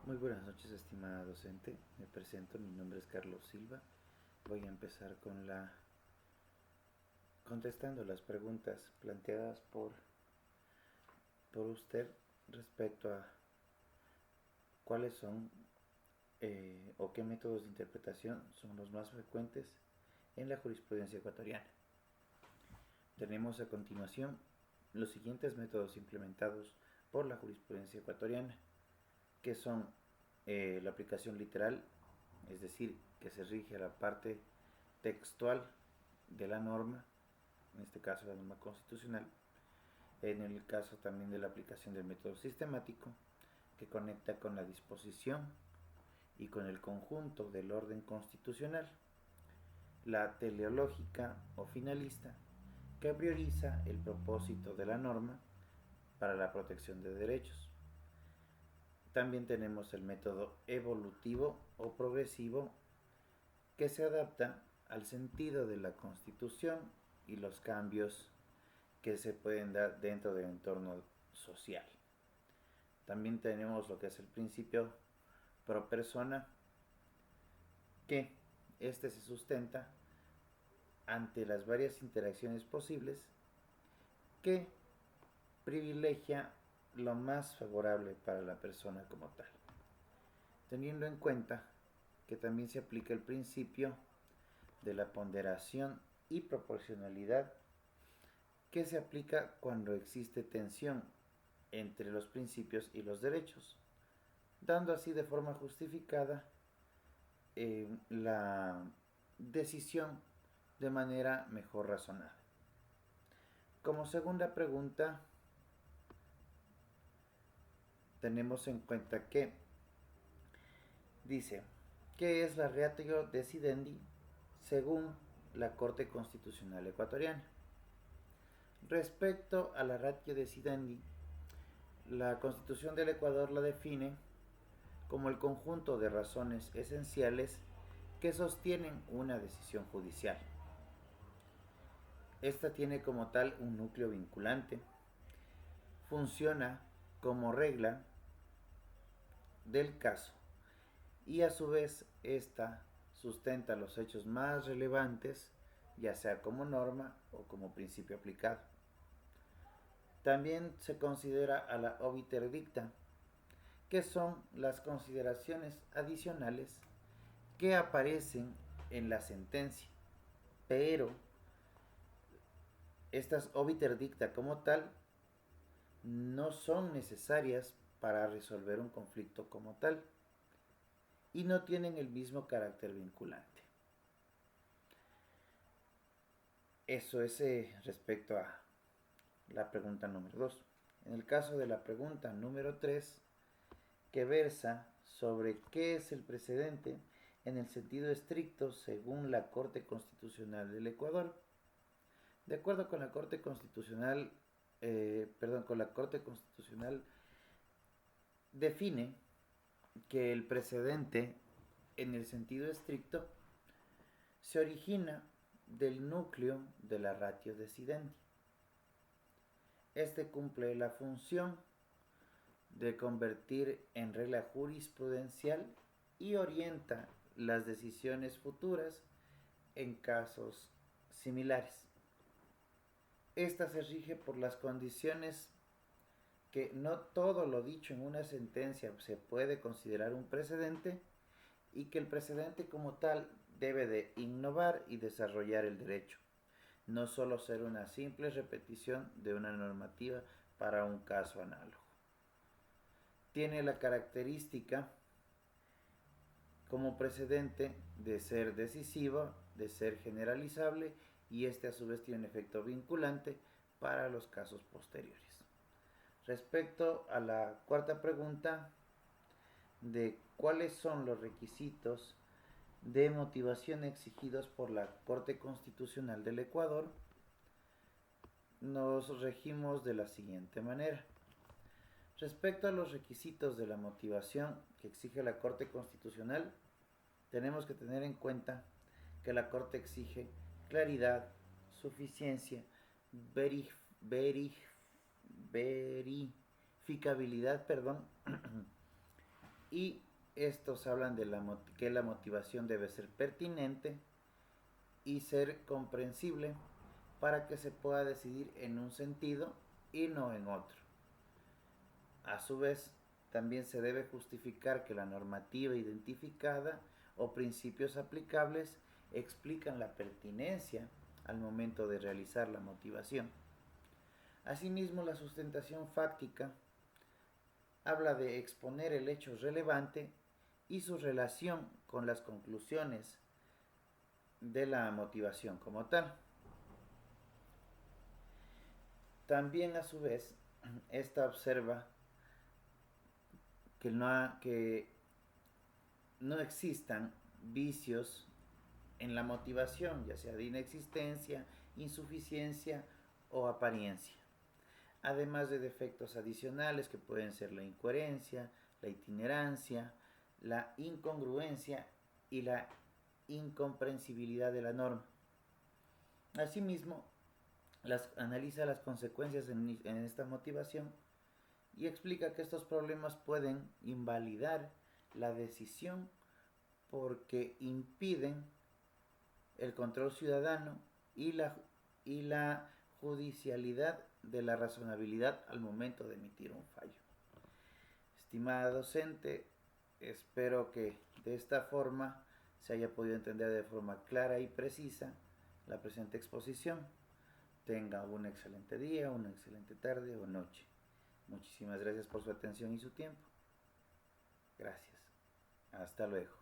Muy buenas noches, estimada docente. Me presento, mi nombre es Carlos Silva. Voy a empezar contestando las preguntas planteadas por usted respecto a cuáles son o qué métodos de interpretación son los más frecuentes en la jurisprudencia ecuatoriana. Tenemos a continuación los siguientes métodos implementados por la jurisprudencia ecuatoriana, que son la aplicación literal, es decir, que se rige a la parte textual de la norma, en este caso la norma constitucional, en el caso también de la aplicación del método sistemático, que conecta con la disposición y con el conjunto del orden constitucional, la teleológica o finalista, que prioriza el propósito de la norma para la protección de derechos. También tenemos el método evolutivo o progresivo, que se adapta al sentido de la Constitución y los cambios que se pueden dar dentro del entorno social. También tenemos lo que es el principio pro persona, que este se sustenta ante las varias interacciones posibles, que privilegia lo más favorable para la persona como tal, teniendo en cuenta que también se aplica el principio de la ponderación y proporcionalidad, que se aplica cuando existe tensión entre los principios y los derechos, dando así de forma justificada la decisión de manera mejor razonada. Como segunda pregunta, tenemos en cuenta que dice, ¿qué es la ratio decidendi según la Corte Constitucional Ecuatoriana? Respecto a la ratio decidendi, la Constitución del Ecuador la define como el conjunto de razones esenciales que sostienen una decisión judicial. Esta tiene como tal un núcleo vinculante, funciona como regla del caso y a su vez esta sustenta los hechos más relevantes, ya sea como norma o como principio aplicado. También se considera a la obiter dicta, que son las consideraciones adicionales que aparecen en la sentencia, pero estas obiter dicta como tal no son necesarias para resolver un conflicto como tal y no tienen el mismo carácter vinculante. Eso es respecto a la pregunta número 2. En el caso de la pregunta número 3, que versa sobre qué es el precedente en el sentido estricto según la Corte Constitucional del Ecuador. De acuerdo con la Corte Constitucional, define que el precedente en el sentido estricto se origina del núcleo de la ratio decidendi. Este cumple la función de convertir en regla jurisprudencial y orienta las decisiones futuras en casos similares. Esta se rige por las condiciones que no todo lo dicho en una sentencia se puede considerar un precedente y que el precedente como tal debe de innovar y desarrollar el derecho, no solo ser una simple repetición de una normativa para un caso análogo. Tiene la característica como precedente de ser decisivo, de ser generalizable, y este a su vez tiene un efecto vinculante para los casos posteriores. Respecto a la cuarta pregunta de cuáles son los requisitos de motivación exigidos por la Corte Constitucional del Ecuador, nos regimos de la siguiente manera. Respecto a los requisitos de la motivación que exige la Corte Constitucional, tenemos que tener en cuenta que la Corte exige claridad, suficiencia, verificabilidad, y estos hablan de que la motivación debe ser pertinente y ser comprensible para que se pueda decidir en un sentido y no en otro. A su vez, también se debe justificar que la normativa identificada o principios aplicables explican la pertinencia al momento de realizar la motivación. Asimismo, la sustentación fáctica habla de exponer el hecho relevante y su relación con las conclusiones de la motivación como tal. También a su vez, esta observa que no existan vicios en la motivación, ya sea de inexistencia, insuficiencia o apariencia, además de defectos adicionales que pueden ser la incoherencia, la itinerancia, la incongruencia y la incomprensibilidad de la norma. Asimismo, analiza las consecuencias en esta motivación y explica que estos problemas pueden invalidar la decisión porque impiden el control ciudadano y la judicialidad de la razonabilidad al momento de emitir un fallo. Estimada docente, espero que de esta forma se haya podido entender de forma clara y precisa la presente exposición. Tenga un excelente día, una excelente tarde o noche. Muchísimas gracias por su atención y su tiempo. Gracias. Hasta luego.